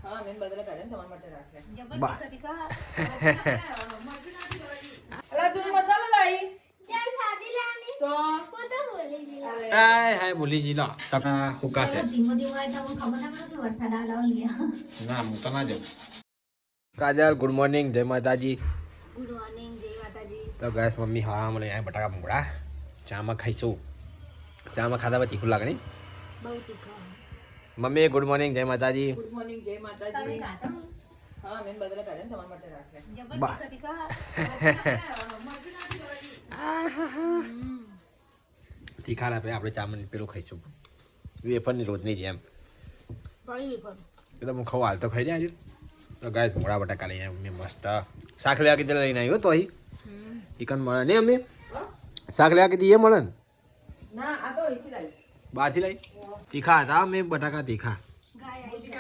હા મેં બદલા કાઢે તમારા માટે રાખ્યા જબરદસ્તી કા અલા તું મસાલો લાઈ ચાલ સાદી લાની તો પોતા બોલી દી હાય હાય બોલી જી લો તમે હુકાશે ધીમો ધીમો આય તો ખબર ના પડે કે વરસાદ આ લાવ લ્યા ના હું તો ના જાઉં કાજલ ગુડ મોર્નિંગ જય માતાજી ગુડ મોર્નિંગ જય માતાજી તો ગેસ મમ્મી હા મને અહીંયા બટાકા ભૂંગળા ચામાં ખાઈશું ચામાં ખાધા પછી તીખું લાગે નહીં બહુ તીખા મમ્મી ગુડ મોર્નિંગ જય માતાજી ગુડ મોર્નિંગ જય તમે માતાજી ખાતા હા મેં બદલા કાઢે તમારા માટે રાખ્યા જબરદસ્તી કા તીખા લાગે આપણે ચામાં પેલું ખાઈશું વેફરની રોજની જેમ પડી પર પેલો હું ખાવ હાલ તો ખાઈ જાય તો ગાય ભૂંગળા બટાકા લઈને મેં મસ્ત શાક લેવા કીધે લઈને આવ્યો તો અહીં ચિકન મળે નહીં અમે શાક લેવા કીધી એ મળે ને ના આ તો એસી લાઈ બહારથી લઈ તીખા હતા મેં બટાકા તીખા ગાય આવી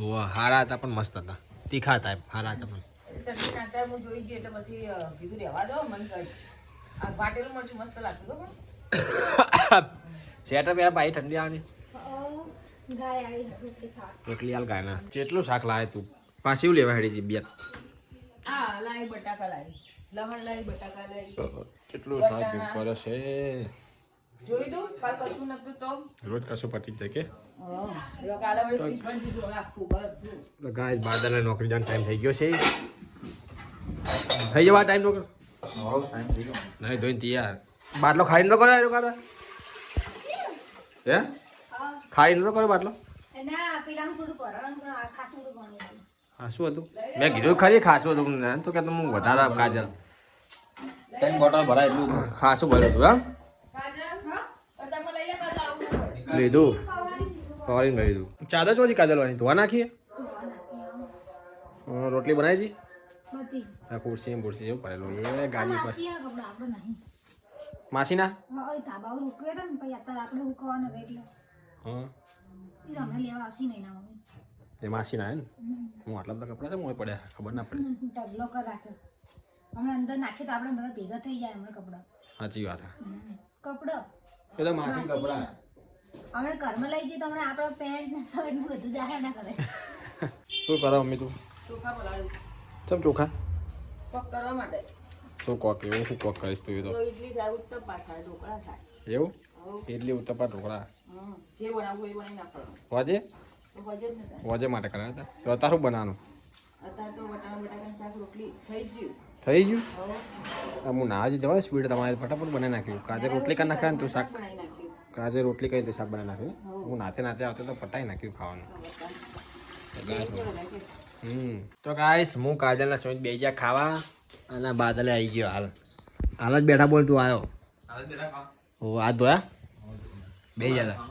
ઓ હારા હતા પણ મસ્ત હતા તીખા હતા એમ હારા હતા પણ ચટણી નાખતા હું જોઈ જઈએ એટલે પછી કીધું રહેવા દો મન કરી આ વાટેલું મરચું મસ્ત લાગતું હતું પણ શેટર પેલા બાઈ ઠંડી આવવાની ગાય આવી રોટલી ખા રોટલી હાલ ગાયના કેટલું શાક લાવે તું પાછી લેવા હેડી જી બે હા લાઈ બટાકા લાઈ લવણ લાઈ બટાકા લાઈ કેટલું શાક કરે છે જોઈ દઉં કાલ કશું નતું તો રોજ કશું પતી જાય કે કાલે વળી ફ્રીજ પણ દીધું આખું બધું તો ગાય બાદલને નોકરી જવાનો ટાઈમ થઈ ગયો છે થઈ જવા ટાઈમ નોકરી નહીં ધોઈને તૈયાર બાટલો ખાઈને તો કરે કાલે હે ખાઈને તો કરે બાટલો ના પેલા થોડું કરવાનું પણ આ ખાસું તો બની ખાસું હતું મેં કીધું ખરી ખાસું હતું તો કે હું વધારે કાજલ ત્રણ બોટલ ભરાય એટલું ખાસું ભર્યું હતું હા કસામાં લઈ લે કાલે આવું લીધું સવારી લઈ લીધું ચાદર ચોથી કાજલવાની ધોવા નાખીએ રોટલી બનાવી દી બધી આ ખુરશી જેવું પડેલું એ ગાડી પર માસીના કપડા આપણે નહીં માસીના હા એ ધાબા ઉપર ઉકવે તો ને પછી અત્યારે આપણે ઉકવાના હતા એટલે હા એ અમે લેવા આવશે નહીં ના મમ્મી એ માસીના હે ને હું આટલા બધા કપડા તો મોય પડ્યા ખબર ના પડે ઢગલો કર રાખ્યો અમે અંદર નાખીએ તો આપણે બધા ભેગા થઈ જાય અમે કપડા સાચી વાત કપડા એ તો માસી કપડા આપણે ઘરમાં લઈ જઈએ તો હમણાં આપણા પેન્ટ ને શર્ટ ને બધું જાહેર ના કરે શું કરો મમ્મી તું ચોખા પલાળ્યું ચમ ચોખા પક કરવા માટે શું કોક એવું શું કોક કરીશ તું એ તો તો ઇડલી થાય ઉત્તપા થાય ઢોકળા થાય એવું ઇડલી ઉત્તપા ઢોકળા જે બનાવવું એ બનાવી નાખવાનું વાજે તો હજે જ નતા વાજે માટે કર્યા હતા તો તારું બનાવવાનું અત્યારે તો વટાણા બટાકાની શાક રોટલી થઈ જ ગયું થઈ ગયું હવે હું ના જ જવાય સ્પીડ તમારે ફટાફટ બનાવી નાખ્યું કાજે રોટલી કરી નાખ્યા ને તું શાક બનાવી નાખ્યું કાજે રોટલી કરી શાક બનાવી નાખ્યું હું નાતે નાતે આવતો તો પટાઈ નાખ્યું ખાવાનું તો ગાઈસ હું કાજલના સમય બે જ્યાં ખાવા અને બાદલે આવી ગયો હાલ હાલ જ બેઠા બોલ તું આવ્યો ઓ આ ધોયા બે જ્યાં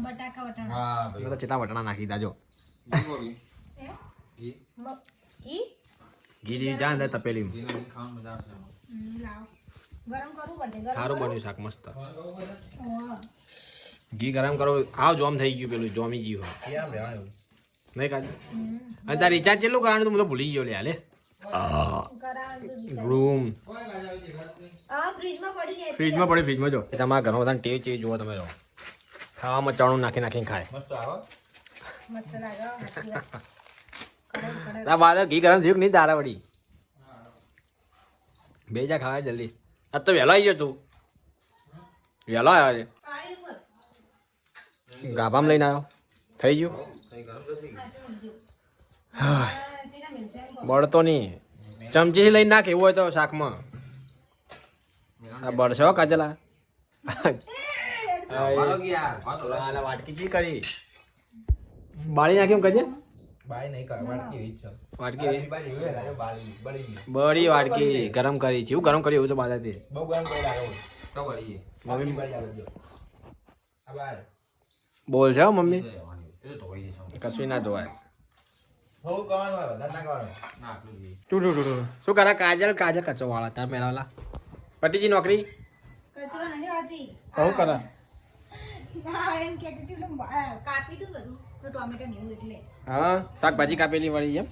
બટાકા વટાણા મેં તો ચેટલા વટાણા નાખી દાજો ઘી જા અંદર તપેલી લાવ ગરમ કરવું પડશે સારું બન્યું શાક મસ્ત ઓહ. ઘી ગરમ કરો આવ જોમ થઈ ગયું પેલું જોમી ગયું નહીં કાજુ અને તાર રિચાર્જ કેટલું કરવાનું તું મને ભૂલી ગયો લે હાલે કરાવવાનું તો રૂમ ફ્રીજમાં પડી જાય ફ્રીજમાં પડી ફ્રીજમાં જો તમારા ઘરમાં બધાને ટેવ ચેવ જુઓ તમે રહો ખાવામાં ચણું નાખી નાખીને ખાય મસ્ત લાગે કડક આ બાદ ઘી ગરમ થયું કે નહીં તારા વળી બે જા ખાવા જલ્દી આજ તો વહેલો આવી ગયો તું વહેલો આવ્યો છે પાણી ઉપર ગાભામાં લઈને આવ્યો થઈ ગયું તેના મિલશે બળતો નહીં ચમચી લઈને નાખ એવું હોય તો શાકમાં આ બળશે હો કાજલા વાટકી ચી કરી બાળી નાખ્યું કજે વાટકી બળી વાટકી ગરમ કરી છે એવું ગરમ કર્યું એવું તો બાજાથી બોલ છે હો મમ્મી કશું ના ધોવાય શું કરે કાજલ કચો વાળા તાર મેળવેલા પટીજી નોકરી કચરો નહીં હોતી શું કરે ના એમ કહેતી હતી એટલે કાપી દઉં બધું તો ટોમેટો નહીં એટલે હા શાકભાજી કાપેલી વાળી એમ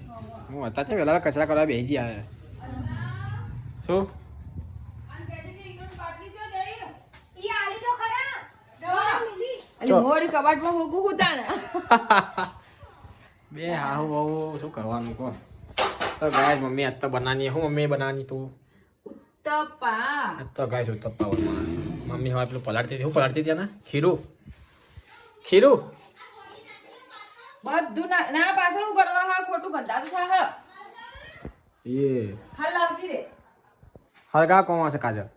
હું હતા છે વેલા કચરા કરવા બેસી ગયા શું ઈ આલી તો ખરા રવડા મિલી અલી મોડી કબાટમાં મૂકું ઉતાણ બે હાહુ બહુ શું કરવાનું કહો તો ગાય મમ્મી આજ તો બનાની હું મમ્મી બનાની તું ઉત્તપા આજ તો ગાય ઉત્તપ્પા બનાવવાની મમ્મી હવે પેલું પલાળતી હતી હું પલાળતી હતી ને ખીરું ખીરું બધું ના પાછળ હું કરવા હા ખોટું ગંધાતું થા હા એ હાલ લાવતી રે હરગા કોણ છે કાજલ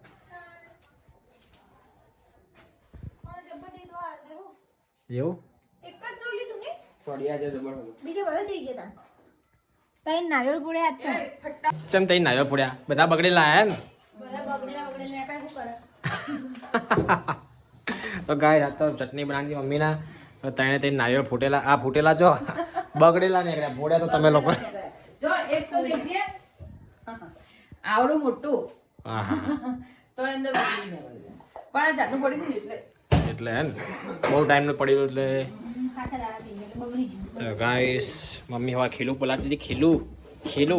એવું એક જ સોલી તું ને પડ્યા છે જબર બીજે બધા થઈ ગયા તા તઈ નારિયેળ પૂડ્યા હતા ચમ તઈ નાયો પડ્યા બધા બગડેલા આયા ને બધા બગડેલા આપણે શું કરે તો ગાય આ તો ચટણી બનાવી મમ્મીના તણે તે નારિયેળ ફૂટેલા આ ફૂટેલા જો બગડેલા નીકળ્યા ફોડ્યા તો તમે લોકો જો એક તો દેખજે આવડું મોટું હા તો અંદર બગડી ન પડે. પણ આ જાટલું પડી ગયું ને એટલે હે ને બહુ ટાઈમ નો પડ્યો એટલે ખાસા દાડા થઈ ગયા એટલે બગડી ગયું ગાઈસ મમ્મી હવે ખીલું પલાતી હતી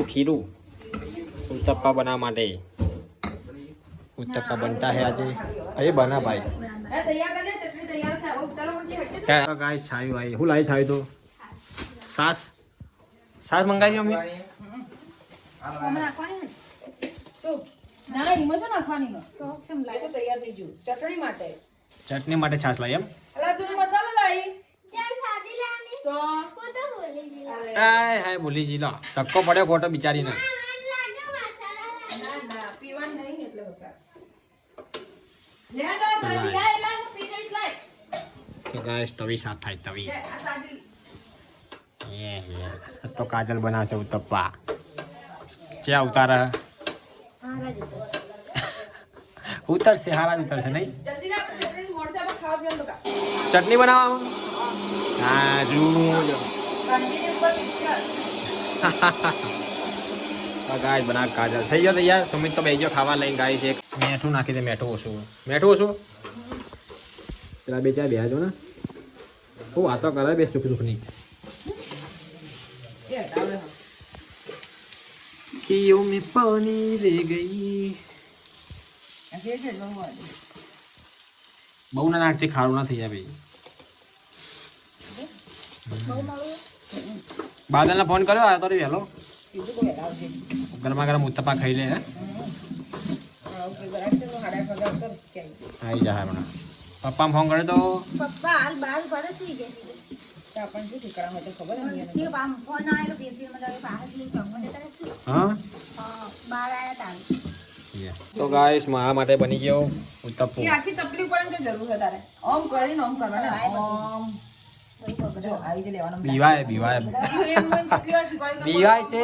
ખીલું ઉત્તપ્પા બનાવવા માટે ઉત્તપ્પા બનતા હે આજે અરે બના ભાઈ એ તૈયાર કરી દે ચટણી તૈયાર છે હવે ઉતારો મને હટે ગાઈસ છાયું ભાઈ હું લાવી છાયું તો સાસ મંગાવી મમ્મી કોમ નાખવાની ને શું ના ઈમો છો નાખવાની નો તો ચમ લાઈ તો તૈયાર થઈ ગયું ચટણી માટે ચટણી માટે છાસ લાવી એમ અલા તું મસાલો લાવી ચાલ સાદી લાની તો હું તો બોલી ગઈ હાય ભૂલી જી લો ધક્કો પડ્યો ખોટો બિચારીને લાગે મસાલા ના પીવાનું નહીં એટલે બકા લે તો સાદી લાય હું પી જઈશ લાય તો ગાઈસ તવી સાફ થાય તવી લે આ સાદી તો કાજલ બનાવશે ઉત્તપ્પા ક્યાં ઉતારે હારા જતો ઉતરશે હારા જ ઉતરશે નહીં જલ્દી લા ચટણી મોડતા પર ખાવા પીવાનું બકા ચટણી બનાવવામાં હા જો કંટીન્યુ ઉપર પિક્ચર ગાય બનાવ કાજલ થઈ ગયો તૈયાર સુમિત તો બેસી ગયો ખાવા લઈને ગાય છે મેઠું નાખી દે મેઠું ઓછું પેલા બે ચાર બેજો ને હું વાતો કરે બે સુખ સુખની એ હટાવે કિયો મે પાણી લે ગઈ આ કે છે જમવા બહુ ના નાખતી ખારું ના થઈ જાય ભાઈ બહુ મળું બાદલને ફોન કર્યો આ તો વહેલો કીધું કોઈ આવજે ગરમા ગરમ ઉત્તપા ખાઈ લે હે ઓકે બરાબર છે તો હાડા પગાર કર કે આવી જાય હમણાં પપ્પાને ફોન કર્યો તો પપ્પા હાલ બાર પર થઈ જશે તો આપણને શું ઠીકરા હોય તો ખબર નહીં જે પામ ફોન આવેલો પેસી મને બહાર થી જમવા દેતા નથી હા બહાર આયા તા તો ગાઈસ મા માટે બની ગયો ઉત્તપો એ આખી તપલી પડે તો જરૂર છે તારે ઓમ કરીને ઓમ કરવાના ઓમ જો આવી જ લેવાનું બીવાય એમ મને જેટલી વાર શીખવાડી તો બીવાય છે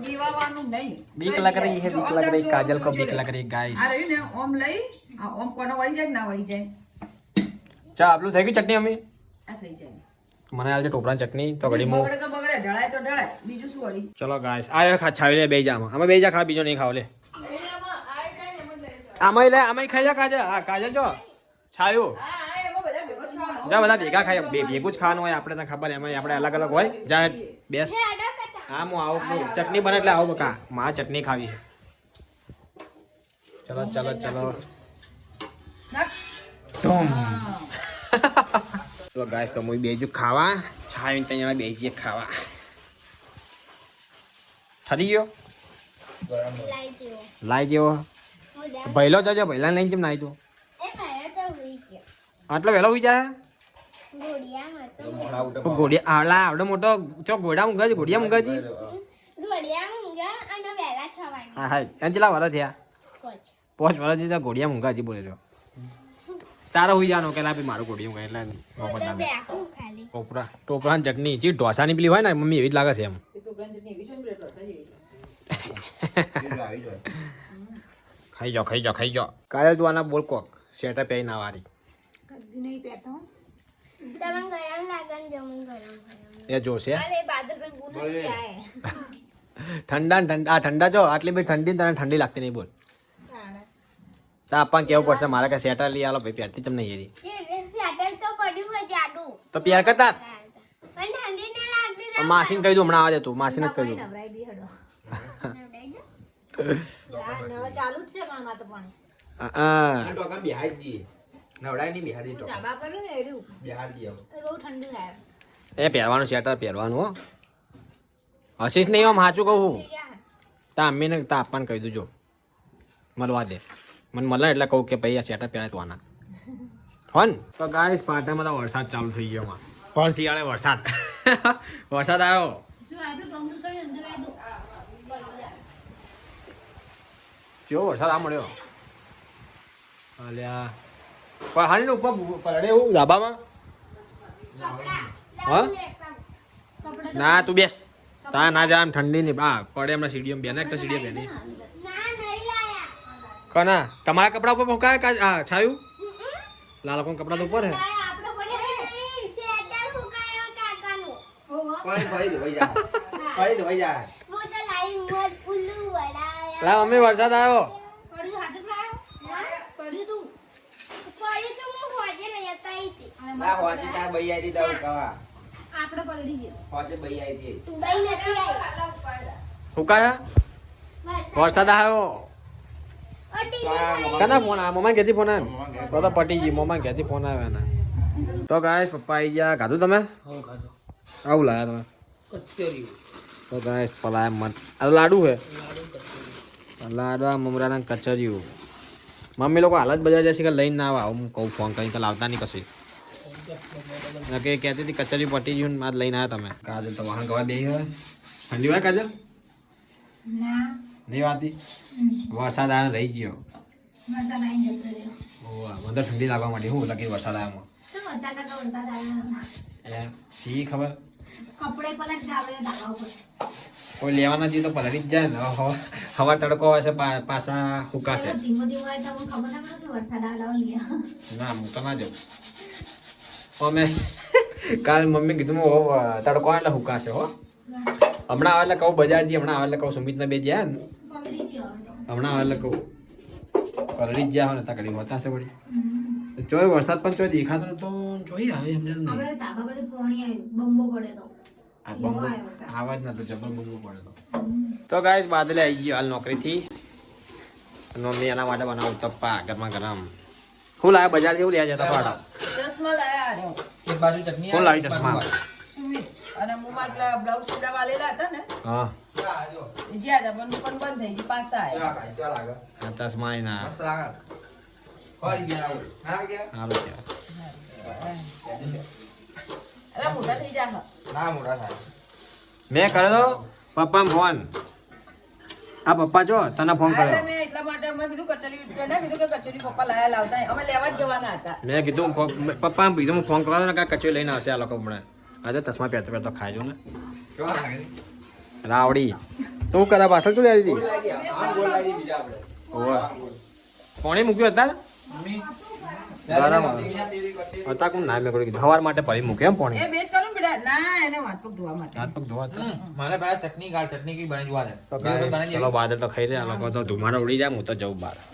બીવાવાનું નહીં બીક લગ રહી है बीक लग रही काजल को बीक लग रही गाइस આ રહ્યું ને ઓમ લઈ આ ઓમ કોનો વળી જાય કે ના વળી જાય ચા આપલું થઈ ગઈ ચટણી અમી આ થઈ જાય મને આજે ટોપરાની ચટણી તો ઘડી મો બગડે તો બગડે ઢળાય તો ઢળાય બીજું શું વળી ચલો ગાઈસ આ ખા છાવી લે બે જા અમે બે જા ખા બીજો નહીં ખાવ લે આમાં ખાઈ જા કાજલ હા કાજલ જો છાયું જા બધા ભેગા ખાઈ ભેગું જ ખાવાનું હોય આપણે તો ખબર એમાં આપણે અલગ અલગ હોય જા બેસ હા હું આવું ચટણી બને એટલે આવું બકા માં ચટણી ખાવી છે ચલો ચલો ચલો ધૂમ તો ગાઈસ તો હું બેજુ ખાવા છાયું ત્યાં બેજીએ ખાવા ઠરી ગયો લાઈ દેવો લાઈ જેવો ભૈલો જજો ભૈલા લઈને જેમ નાઈ તું એ ભાઈ તો હોઈ ગયો આટલો વહેલો હોઈ જાય ગોડિયામાં તો તો ઘોડિયા આવલા આવડો મોટો ચો ઘોડા મુંગાજી ઘોડિયા મુંગાજી ગોડિયામાં ઊંઘ્યા અને વહેલા 6 વાગે હા હા અંજલા વરસ થયા કોચ 5 વરસ થયા ઘોડિયા મુંગાજી બોલે છો તારો હોઈ જાનો કે લાપી મારું ઘોડિયું ગઈ એટલે તો બેકું ખાલી ટોપરાની ચટણી જે ઢોસાની પેલી હોય ને મમ્મી એવી જ લાગે છે એમ ખાઈ જાઓ કાલે તું આના બોલ કોક સેટા પહેરી ના વારી કદી નહીં પહેરતો તમને ગરમ લાગે ને જમું ગરમ એ જોશે અરે બાદલ પણ ગુણ છે આય ઠંડા જો આટલી બધી ઠંડી તને ઠંડી લાગતી નહીં બોલ તો આપણ કેવું પડશે મારે કે સેટા લઈ આલો ભાઈ પહેરતી ચમ નહીં એરી એ સ્વેટર તો પડ્યું હોય જાડું તો પહેર કરતા પણ ઠંડી ના લાગતી માસીને કહી દઉં હમણાં આવે તું માસીને જ કહી દઉં નવરાઈ દી હડો નવ ચાલુ જ છે પણ માં તો પાણી જાબા કરું ને એર્યું તો બહુ ઠંડુ થાય એ પહેરવાનું સ્વેટર પહેરવાનું હો હસીશ નહીં આમ સાચું કહું તા અમ્મીને તા આપવાનું કહી દઉં જો મળવા દે મને મળે એટલે કહું કે ભાઈ આ સ્વેટર પહેરાય તો આના હો ને તો ગાઈસ પાટામાં તો વરસાદ ચાલુ થઈ ગયો માં પણ શિયાળે વરસાદ વરસાદ આવ્યો શું આટલું કંગુસળી અંદર આવી દો કેવો વરસાદ આ મળ્યો અલ્યા પણ હાની ઉપર પડે એવું ધાબામાં હા ના તું બેસ તા ના જા આમ ઠંડી નહીં હા પડે હમણાં સીડીએમ બેને એક તો સીડીએમ બેની કના તમારા કપડા ઉપર મુકાય કા હા છાયું લાલ કોણ કપડા તો ઉપર હે આપણે પડે સેટર ફૂકાયો કાકાનો ઓહો ફરી ધોઈ જા ફરી ધોઈ જા હું તો લાઈન મોલ ઉલ્લુ વડાયા લા મમ્મી વરસાદ આવ્યો પડ્યું હાથ લાયો પડ્યું તું હું હોજે લઈ હતા ઈતી ના હોતી તા બઈ આઈ દઉં કવા આપણે પલડી ગયો હોતે બઈ આઈ દી બઈ નથી આવી હુકાયા વરસાદ આવ્યો કના ફોન આ મમ્મા કેથી ફોન આવ્યો તો પટી ગઈ મમ્મા કેથી ફોન આવ્યો ને તો ગાઈસ પપ્પા આવી ગયા ખાધું તમે આવું લાયા તમે તો ગાઈસ પલાય મત આ લાડુ હે લાડવા મમરાના કચરિયું મમ્મી લોકો હાલ જ બજાર જશે કે લઈને ના આવો હું કહું ફોન કરીને તો લાવતા નહીં કશું કે કહેતી હતી કચરિયું પટી ગયું આજ લઈને આવ્યા તમે કાજલ તો વાહન ગવા બે હોય ઠંડી હોય કાજલ ના નહીં વાતી વરસાદ આવ્યો રહી ગયો વરસાદ આવી જતો રહ્યો ઓહ મને તો ઠંડી લાગવા માંડી હું લગી વરસાદ આવ્યો તો વરસાદ આવ્યો સી ખબર કપડે પલટ જાવે ધાબા ઉપર કોઈ લેવાના જઈએ તો પલળી જ જાય ને હવા તડકો હશે પાછા ફૂકાશે ધીમો ધીમો આવે તો મને ખબર ના પડે કે વરસાદ આવેલો લે ના હું તો ના જાઉં અમે કાલ મમ્મી કીધું તડકો આવે એટલે ફૂકાશે હો હમણાં આવે એટલે કહું બજાર જઈએ હમણાં આવે એટલે કહું સુમિતને બે જાય ને પલડી ગયો હવે તો હમણાં આવે એટલે કહું પલળી જ જાય ને તકડી હોતા છે વળી ચોય વરસાદ પણ ચોય દેખાતો નતો જોઈ આવે સમજાતું નહીં આપણે ધાબા પર પાણી આવ્યું બંબો પડે તો આ બંબો આવાજ નતો જબર બંબો પડે તો ગાઈસ બાદલે આવી ગયો હાલ નોકરીથી મમ્મી એના માટે બનાવું તપ્પા ગરમા ગરમ શું લાવે બજાર જેવું લે જતા પાડો ચશ્મા લાયા આર્યો. એક બાજુ ચટણી કોણ લાવી ચશ્મા સુમિત અને મુમાં પેલા બ્લાઉઝ સીડા વાલેલા હતા ને હા એ જ્યાં હતા પણ દુકાન બંધ થઈ ગઈ પાછા આયા કેવા લાગે આ ચશ્મા એના મસ્ત લાગે ફરી બેન આવું ના કે સારું કહેવાય અલા મોટા થઈ જા ના મોટા થાય મેં કર્યો તો પપ્પા ફોન આ પપ્પા જો તને ફોન એટલે કર્યો મેં એટલા માટે અમે કીધું કચોરી કીધું કે કચોરી પપ્પા લાયા લાવતા અમે લેવા જ જવાના હતા મેં કીધું પપ્પા કીધું હું ફોન કરવા ને કાંઈ કચોરી લઈને આવશે આ લોકો હમણાં આજે ચશ્મા પહેરતો પહેરતો ખાજો ને કેવા લાગે રાવડી તું કરા પાછળ શું લેવી ગોળ હતી લાગી આ ગોળ લાગી બીજા આપણે કોણે મૂક્યું હતા મમ્મી બરાબર હતા કોણ ના મેં કીધું સવાર માટે ભરી મૂકે એમ પોણી એ બેજ કરું બેટા ના એને વાટ પગ ધોવા માટે હાથ પગ ધોવા હતા મારે પહેલા ચટણી ગાળ ચટણી કી બની જોવા દે તો guys, ચલો બાદલ તો ખાઈ રહ્યા લોકો તો ધુમાડો ઉડી જાય હું તો જઉં બહાર